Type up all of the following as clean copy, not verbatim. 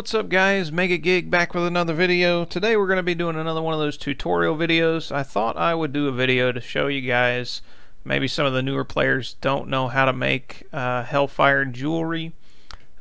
What's up guys, Mega Gig back with another video. Today we're going to be doing another one of those tutorial videos. I thought I would do a video to show you guys, maybe some of the newer players don't know how to make Hellfire jewelry.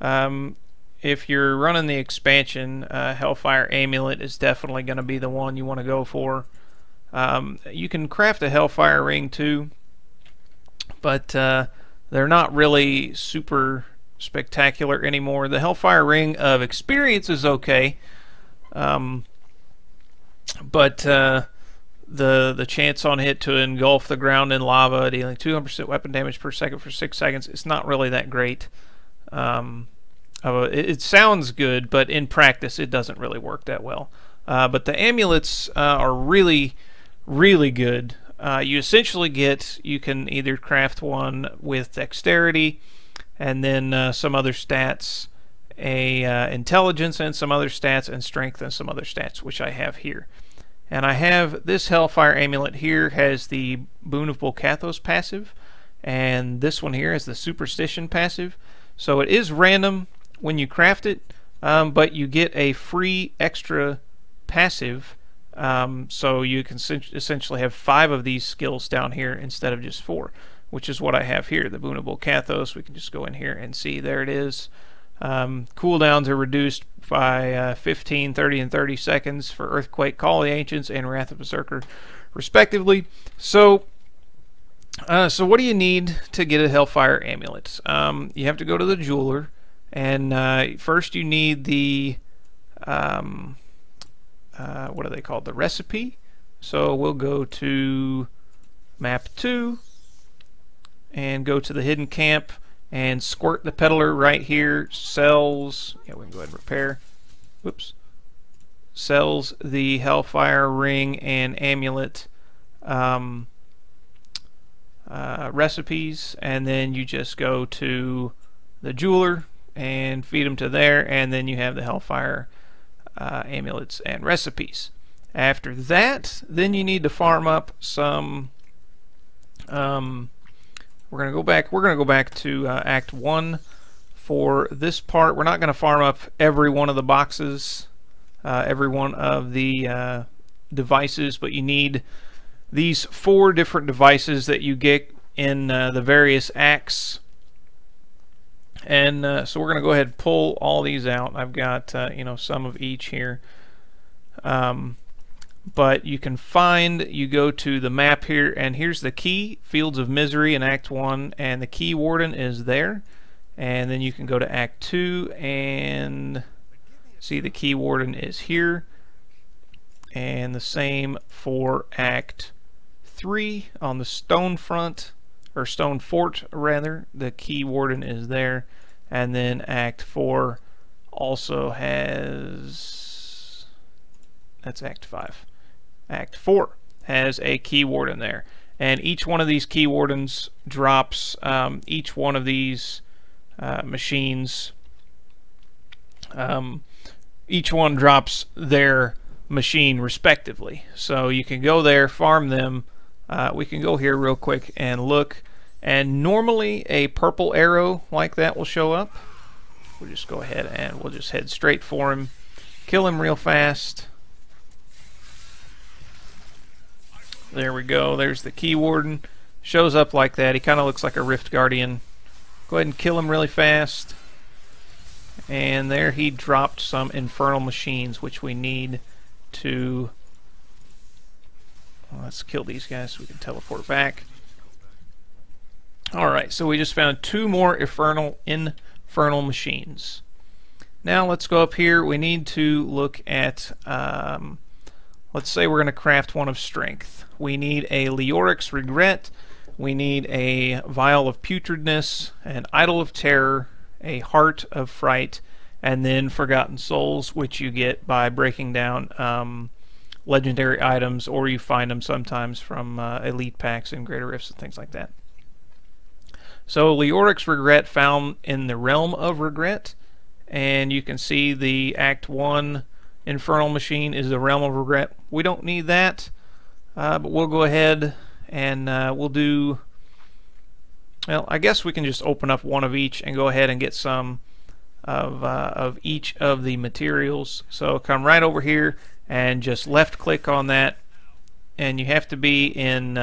If you're running the expansion, Hellfire Amulet is definitely going to be the one you want to go for. You can craft a Hellfire ring too, but they're not really super spectacular anymore. The Hellfire ring of experience is okay, but the chance on hit to engulf the ground in lava, dealing 200% weapon damage per second for 6 seconds, it's not really that great. It sounds good, but in practice it doesn't really work that well. But the amulets are really good. You essentially you can either craft one with dexterity and then some other stats, intelligence and some other stats, and strength and some other stats, which I have here. And I have this Hellfire amulet here has the Boon of Bolcathos passive, and this one here has the Superstition passive. So it is random when you craft it, but you get a free extra passive, so you can essentially have 5 of these skills down here instead of just 4. Which is what I have here, the Boon of Bolcathos. We can just go in here and see, there it is. Cooldowns are reduced by 15, 30, and 30 seconds for Earthquake, Call of the Ancients, and Wrath of Berserker, respectively. So what do you need to get a Hellfire amulet? You have to go to the jeweler, and first you need the, what are they called? The recipe. So we'll go to map 2. And go to the hidden camp, and Squirt the Peddler right here sells, yeah, we can go ahead and repair, whoops, sells the Hellfire ring and amulet recipes, and then you just go to the jeweler and feed them to there, and then you have the Hellfire amulets and recipes. After that, then you need to farm up some we're going to go back to Act 1 for this part. We're not going to farm up every one of the boxes, every one of the devices, but you need these 4 different devices that you get in the various acts. And so we're going to go ahead and pull all these out. I've got you know, some of each here. But you can you go to the map here, and here's the key, Fields of Misery in Act 1, and the key warden is there. And then you can go to Act 2 and see the key warden is here. And the same for Act 3 on the stone front, or stone fort rather, the key warden is there. And then Act 4 also has, that's Act 5. Act 4 has a key warden there, and each one of these key wardens drops each one of these machines. Each one drops their machine respectively, so you can go there, farm them. We can go here real quick and look, and normally a purple arrow like that will show up. We'll just go ahead and we'll just head straight for him, kill him real fast. There we go, there's the key warden. Shows up like that. He kind of looks like a Rift Guardian. Go ahead and kill him really fast. And there he dropped some infernal machines, which we need to... Well, let's kill these guys so we can teleport back. Alright, so we just found 2 more infernal machines. Now let's go up here. We need to look at... let's say we're going to craft one of strength. We need a Leoric's Regret, we need a Vial of Putridness, an Idol of Terror, a Heart of Fright, and then Forgotten Souls, which you get by breaking down legendary items, or you find them sometimes from elite packs and greater rifts and things like that. So Leoric's Regret found in the Realm of Regret, and you can see the Act 1 Infernal Machine is the Realm of Regret. We don't need that, but we'll go ahead and we'll do, well, I guess we can just open up one of each and go ahead and get some of each of the materials. So come right over here and just left click on that, and you have to be in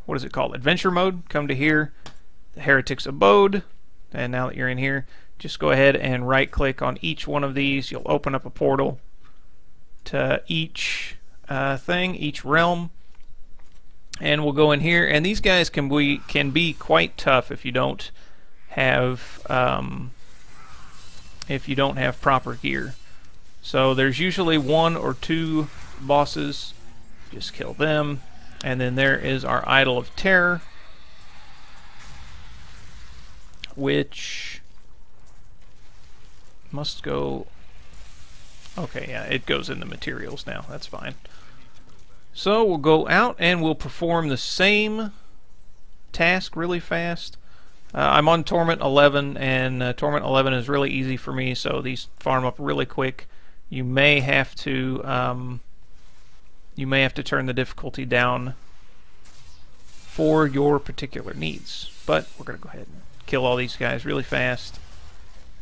what is it called, adventure mode. Come to here, the Heretics Abode, and now that you're in here, just go ahead and right click on each one of these. You'll open up a portal to each thing, each realm, and we'll go in here, and these guys can be quite tough if you don't have proper gear. So there's usually 1 or 2 bosses. Just kill them. And then there is our Idol of Terror, which must go... Okay, yeah, it goes in the materials now. That's fine. So we'll go out and we'll perform the same task really fast. I'm on Torment 11, and Torment 11 is really easy for me, so these farm up really quick. You may have to turn the difficulty down for your particular needs. But we're going to go ahead and kill all these guys really fast,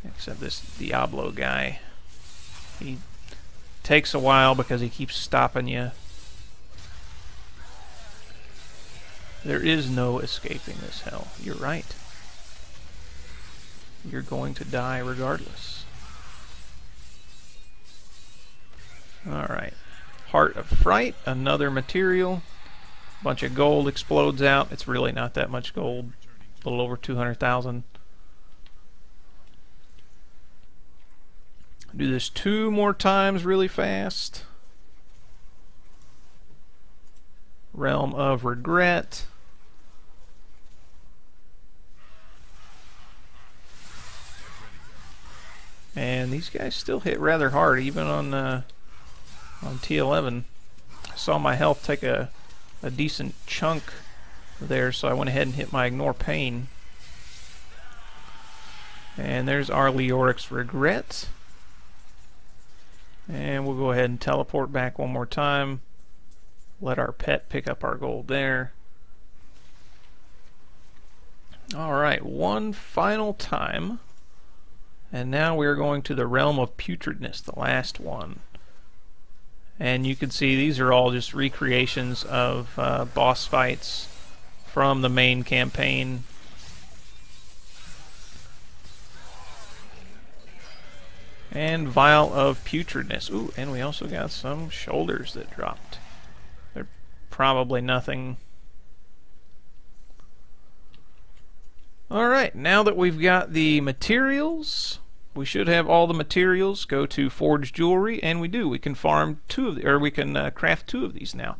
except this Diablo guy. He takes a while because he keeps stopping you. There is no escaping this hell. You're right. You're going to die regardless. Alright. Heart of Fright, another material. A bunch of gold explodes out. It's really not that much gold. A little over 200,000. Do this 2 more times really fast. Realm of Regret. And these guys still hit rather hard, even on T11. I saw my health take a decent chunk there, so I went ahead and hit my Ignore Pain. And there's our Leoric's Regret. And we'll go ahead and teleport back one more time. Let our pet pick up our gold there. Alright, one final time. And now we're going to the Realm of Putridness, the last one. And you can see these are all just recreations of boss fights from the main campaign. And Vial of Putridness. Ooh, and we also got some shoulders that dropped. They're probably nothing. Alright, now that we've got the materials, we should have all the materials. Go to Forge Jewelry, and we do. We can farm 2 of the, or we can craft 2 of these now.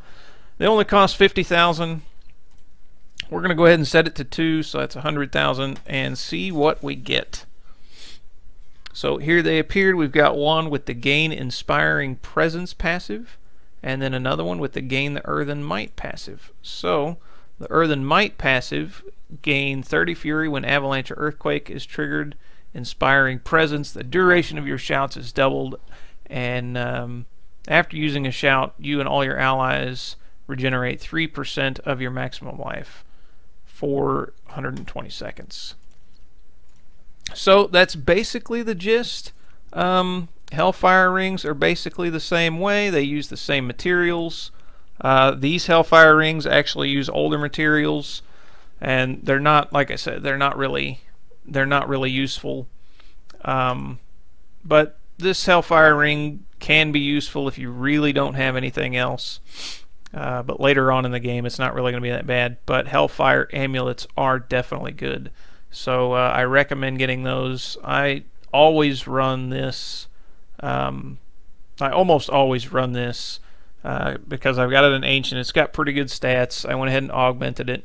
They only cost 50,000. We're going to go ahead and set it to 2, so that's 100,000, and see what we get. So here they appeared. We've got one with the Gain Inspiring Presence passive, and then another one with the Gain the Earthen Might passive. So the Earthen Might passive, gain 30 fury when Avalanche or Earthquake is triggered. Inspiring Presence, the duration of your shouts is doubled, and after using a shout, you and all your allies regenerate 3% of your maximum life for 120 seconds. So that's basically the gist. Hellfire rings are basically the same way. They use the same materials. These Hellfire rings actually use older materials, and they're not, like I said, they're not really useful. But this Hellfire ring can be useful if you really don't have anything else. But later on in the game, it's not really going to be that bad. But Hellfire amulets are definitely good. So I recommend getting those. I always run this. I almost always run this because I've got it in Ancient. It's got pretty good stats. I went ahead and augmented it.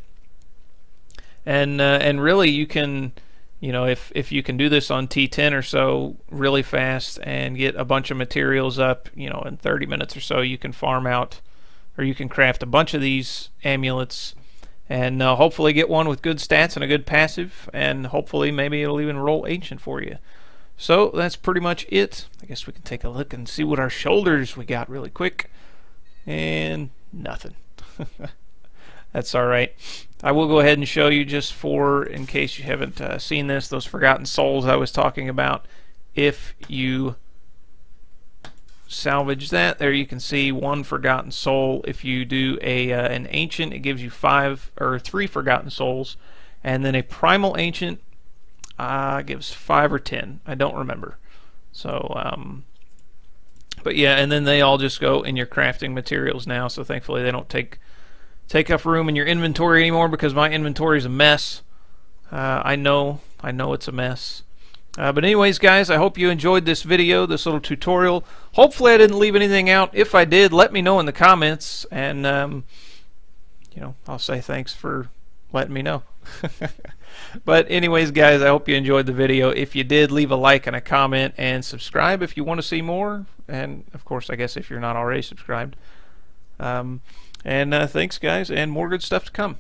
And really, you can, you know, if you can do this on T10 or so really fast and get a bunch of materials up, you know, in 30 minutes or so, you can farm out, or you can craft a bunch of these amulets, and hopefully get one with good stats and a good passive, and hopefully maybe it'll even roll Ancient for you. So that's pretty much it. I guess we can take a look and see what our shoulders we got really quick. And nothing. That's all right. I will go ahead and show you, just for in case you haven't seen this, those Forgotten Souls I was talking about. If you salvage that, there you can see 1 Forgotten Soul. If you do an Ancient, it gives you 3 Forgotten Souls, and then a Primal Ancient gives 5 or 10. I don't remember. So, but yeah, and then they all just go in your crafting materials now. So thankfully they don't take up room in your inventory anymore, because my inventory is a mess. I know it's a mess. But anyways, guys, I hope you enjoyed this video, this little tutorial. Hopefully I didn't leave anything out. If I did, let me know in the comments, and you know, I'll say thanks for letting me know. But anyways, guys, I hope you enjoyed the video. If you did, leave a like and a comment, and subscribe if you want to see more. And of course, I guess if you're not already subscribed. And thanks, guys, and more good stuff to come.